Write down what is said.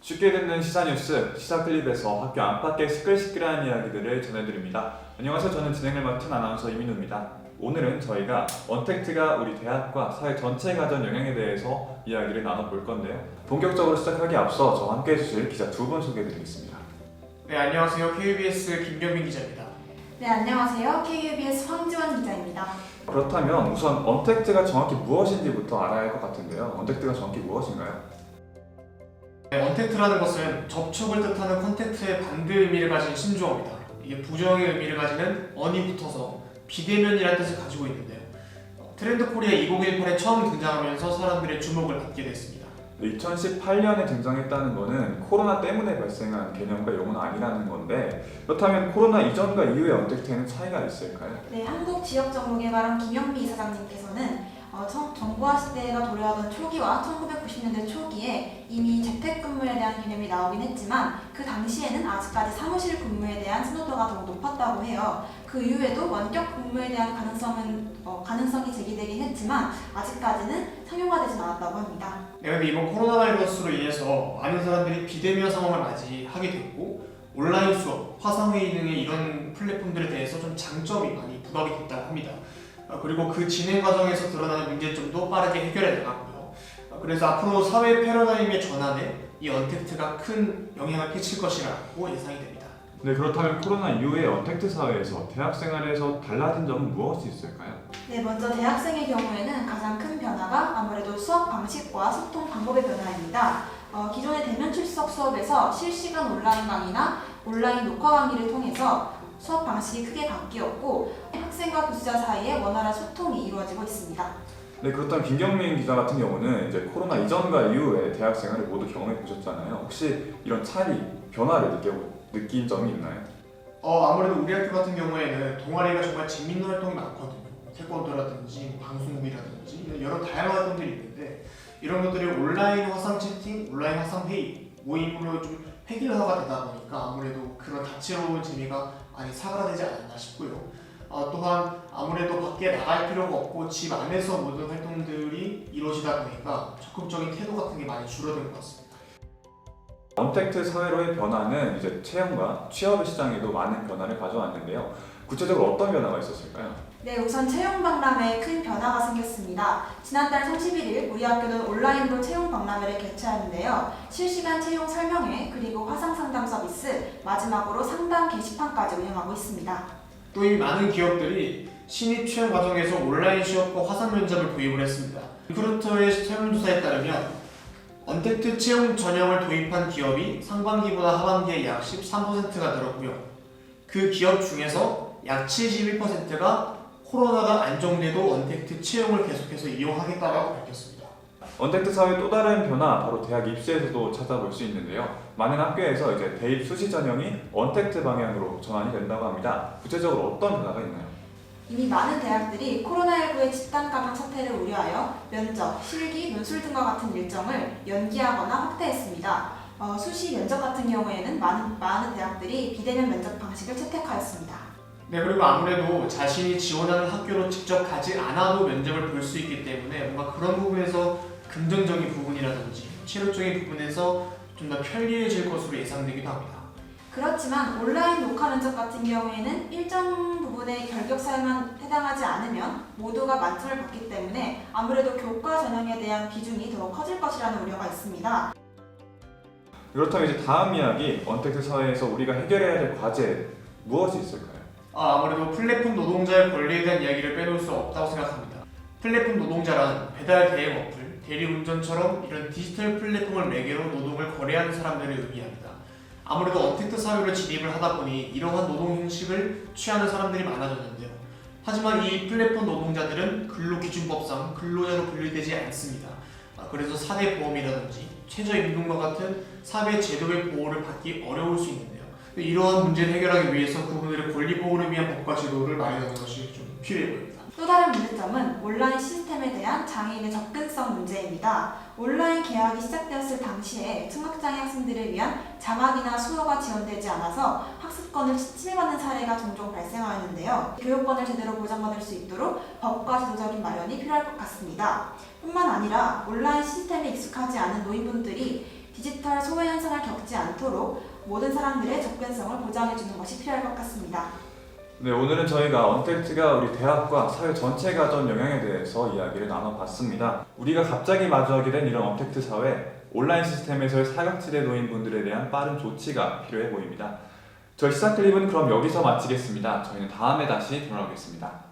쉽게 듣는 시사뉴스, 시사클립에서 학교 안팎의 시끌시끌한 이야기들을 전해드립니다. 안녕하세요. 저는 진행을 맡은 아나운서 이민우입니다. 오늘은 저희가 언택트가 우리 대학과 사회 전체에 가져온 영향에 대해서 이야기를 나눠볼 건데요. 본격적으로 시작하기에 앞서 저와 함께 해주실 기자 두 분 소개해드리겠습니다. 네, 안녕하세요. KBS 김경민 기자입니다. 네, 안녕하세요. KBS 황지원 기자입니다. 그렇다면 우선 언택트가 정확히 무엇인지부터 알아야 할 것 같은데요. 언택트가 정확히 무엇인가요? 네, 언택트라는 것은 접촉을 뜻하는 컨택트의 반대 의미를 가진 신조어입니다. 이게 부정의 의미를 가지는 언이 붙어서 비대면이라는 뜻을 가지고 있는데요. 트렌드 코리아 2018에 처음 등장하면서 사람들의 주목을 받게 됐습니다. 2018년에 등장했다는 것은 코로나 때문에 발생한 개념과 용어는 아니라는 건데, 그렇다면 코로나 이전과 이후의 언택트에는 차이가 있을까요? 네, 한국지역정보개발원 김영미 이사장님께서는 정보화 시대가 도래하던 초기와 1990년대 초기에 이미 재택근무에 대한 개념이 나오긴 했지만 그 당시에는 아직까지 사무실 근무에 대한 선호도가 더 높았다고 해요. 그 이후에도 원격 근무에 대한 가능성이 제기되긴 했지만 아직까지는 상용화되진 않았다고 합니다. 네, 근데 이번 코로나 바이러스로 인해서 많은 사람들이 비대면 상황을 맞이하게 됐고 온라인 수업, 화상회의 등의 이런 플랫폼들에 대해서 좀 장점이 많이 부각이 됐다고 합니다. 그리고 그 진행 과정에서 드러나는 문제점도 빠르게 해결해 나갔고요. 그래서 앞으로 사회 패러다임의 전환에 이 언택트가 큰 영향을 끼칠 것이라고 예상이 됩니다. 네, 그렇다면 코로나 이후의 언택트 사회에서 대학 생활에서 달라진 점은 무엇이 있을까요? 네, 먼저 대학생의 경우에는 가장 큰 변화가 아무래도 수업 방식과 소통 방법의 변화입니다. 기존의 대면 출석 수업에서 실시간 온라인 강의나 온라인 녹화 강의를 통해서 수업 방식이 크게 바뀌었고 학생과 교수자 사이에 원활한 소통이 이루어지고 있습니다. 네, 그렇다면 김경민 기자 같은 경우는 이제 코로나 이전과 이후에 대학 생활을 모두 경험해 보셨잖아요. 혹시 이런 차이, 변화를 느낀 점이 있나요? 아무래도 우리 학교 같은 경우에는 동아리가 정말 재밌는 활동이 많거든요. 태권도라든지 방송국이라든지 여러 다양한 활동들이 있는데 이런 것들이 온라인 화상 채팅, 온라인 화상 회의, 모임으로 좀 획일화가 되다 보니까 아무래도 그런 다채로운 재미가 많이 사그라들지 않았나 싶고요. 또한 아무래도 밖에 나갈 필요가 없고 집 안에서 모든 활동들이 이루어지다 보니까 적극적인 태도 같은 게 많이 줄어든 것 같습니다. 언택트 사회로의 변화는 이제 채용과 취업 시장에도 많은 변화를 가져왔는데요. 구체적으로 어떤 변화가 있었을까요? 네, 우선 채용 박람회에 큰 변화가 생겼습니다. 지난달 31일 우리 학교는 온라인으로 채용 박람회를 개최하는데요. 실시간 채용 설명회, 그리고 화상 상담 서비스, 마지막으로 상담 게시판까지 운영하고 있습니다. 또 이 많은 기업들이 신입 채용 과정에서 온라인 취업과 화상 면접을 도입을 했습니다. 리크루터의 설문조사에 따르면 언택트 채용 전형을 도입한 기업이 상반기보다 하반기에 약 13%가 늘었고요. 그 기업 중에서 약 71%가 코로나가 안정돼도 언택트 채용을 계속해서 이용하겠다고 밝혔습니다. 언택트 사회의 또 다른 변화, 바로 대학 입시에서도 찾아볼 수 있는데요. 많은 학교에서 이제 대입 수시 전형이 언택트 방향으로 전환이 된다고 합니다. 구체적으로 어떤 변화가 있나요? 이미 많은 대학들이 코로나19의 집단 감염 사태를 우려하여 면접, 실기, 논술 등과 같은 일정을 연기하거나 확대했습니다. 수시 면접 같은 경우에는 많은 대학들이 비대면 면접 방식을 채택하였습니다. 네, 그리고 아무래도 자신이 지원하는 학교로 직접 가지 않아도 면접을 볼 수 있기 때문에 뭔가 그런 부분에서 긍정적인 부분이라든지 체력적인 부분에서 좀 더 편리해질 것으로 예상되기도 합니다. 그렇지만 온라인 녹화 면접 같은 경우에는 일정 부분의 결격 사유만 해당하지 않으면 모두가 만점을 받기 때문에 아무래도 교과 전형에 대한 비중이 더 커질 것이라는 우려가 있습니다. 그렇다면 이제 다음 이야기, 언택트 사회에서 우리가 해결해야 될 과제 무엇이 있을까요? 아무래도 플랫폼 노동자의 권리에 대한 이야기를 빼놓을 수 없다고 생각합니다. 플랫폼 노동자란 배달 대행 어플, 대리운전처럼 이런 디지털 플랫폼을 매개로 노동을 거래하는 사람들을 의미합니다. 아무래도 언택트 사회로 진입을 하다 보니 이러한 노동 형식을 취하는 사람들이 많아졌는데요. 하지만 이 플랫폼 노동자들은 근로기준법상 근로자로 분류되지 않습니다. 그래서 사대 보험이라든지 최저임금과 같은 사회 제도의 보호를 받기 어려울 수 있는데요. 이러한 문제를 해결하기 위해서 그분들의 권리 보호를 위한 법과 제도를 마련하는 것이 좀 필요해 보입니다. 또 다른 문제점은 온라인 시스템에 대한 장애인의 접근성 문제입니다. 온라인 개학이 시작되었을 당시에 청각장애 학생들을 위한 자막이나 수어가 지원되지 않아서 학습권을 침해받는 사례가 종종 발생하였는데요. 교육권을 제대로 보장받을 수 있도록 법과 제도적인 마련이 필요할 것 같습니다. 뿐만 아니라 온라인 시스템에 익숙하지 않은 노인분들이 디지털 소외 현상을 않도록 모든 사람들의 접근성을 보장해주는 것이 필요할 것 같습니다. 네, 오늘은 저희가 언택트가 우리 대학과 사회 전체에 가져온 영향에 대해서 이야기를 나눠봤습니다. 우리가 갑자기 마주하게 된 이런 언택트 사회, 온라인 시스템에서의 사각지대에 놓인 분들에 대한 빠른 조치가 필요해 보입니다. 저희 시사클립은 그럼 여기서 마치겠습니다. 저희는 다음에 다시 돌아오겠습니다.